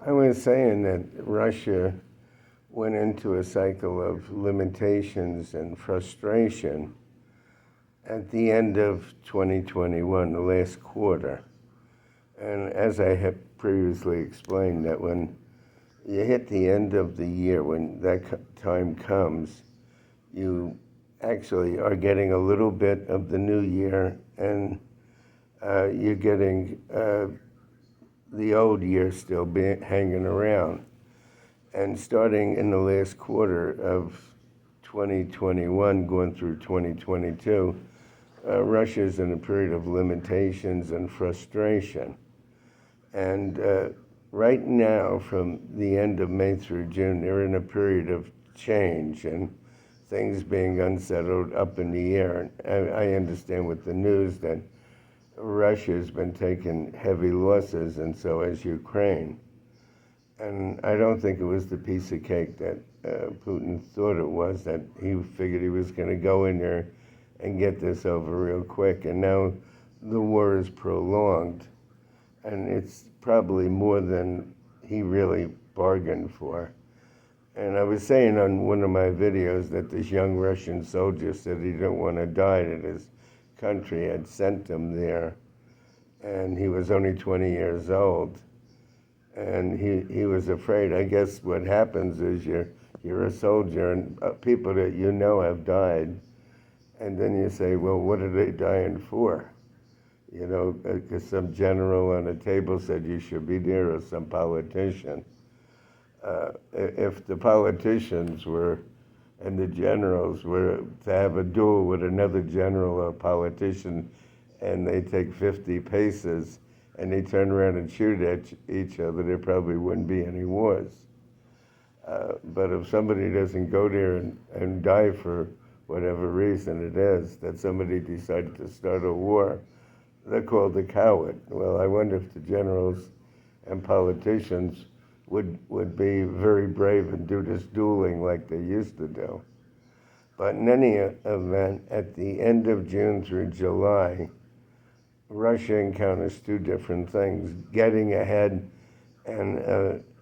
I was saying that Russia went into a cycle of limitations and frustration at the end of 2021, the last quarter. And as I have previously explained, that when you hit the end of the year, when that time comes, you actually are getting a little bit of the new year, and you're getting the old year still hanging around. And starting in the last quarter of 2021, going through 2022, Russia's in a period of limitations and frustration. And right now, from the end of May through June, they're in a period of change and things being unsettled, up in the air. And I understand with the news that Russia's been taking heavy losses, and so has Ukraine. And I don't think it was the piece of cake that Putin thought it was, that he figured he was going to go in there and get this over real quick. And now the war is prolonged, and it's probably more than he really bargained for. And I was saying on one of my videos that this young Russian soldier said he didn't want to die, that his country had sent him there, and he was only 20 years old. And he was afraid. I guess what happens is you're a soldier, and people that you know have died, and then you say, well, what are they dying for? You know, because some general on a table said you should be there, or some politician. If the politicians were, and the generals were to have a duel with another general or politician, and they take 50 paces, and they turn around and shoot at each other, there probably wouldn't be any wars. But if somebody doesn't go there and die for whatever reason it is, that somebody decided to start a war, they're called a coward. Well, I wonder if the generals and politicians would be very brave and do this dueling like they used to do. But in any event, at the end of June through July, Russia encounters two different things: getting ahead and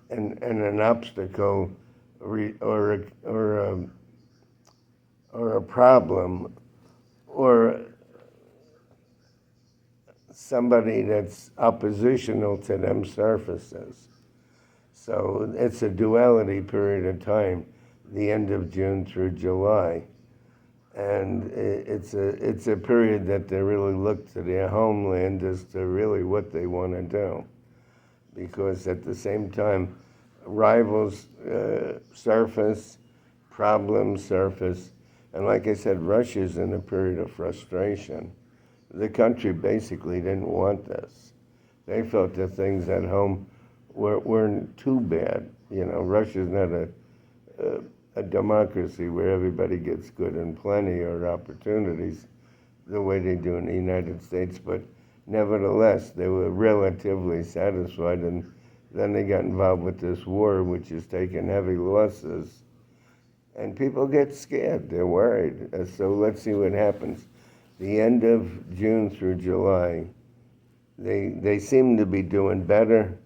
an obstacle or a problem, or somebody that's oppositional to them surfaces. So it's a duality period of time, the end of June through July. And it's a period that they really look to their homeland as to really what they want to do. Because at the same time, rivals surface, problems surface. And like I said, Russia's in a period of frustration. The country basically didn't want this. They felt that things at home weren't too bad. You know, Russia's not a democracy where everybody gets good and plenty or opportunities the way they do in the United States, but nevertheless, they were relatively satisfied, and then they got involved with this war, which is taking heavy losses, and people get scared, they're worried. So let's see what happens. The end of June through July, they seem to be doing better,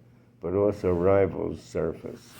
but also rivals surface.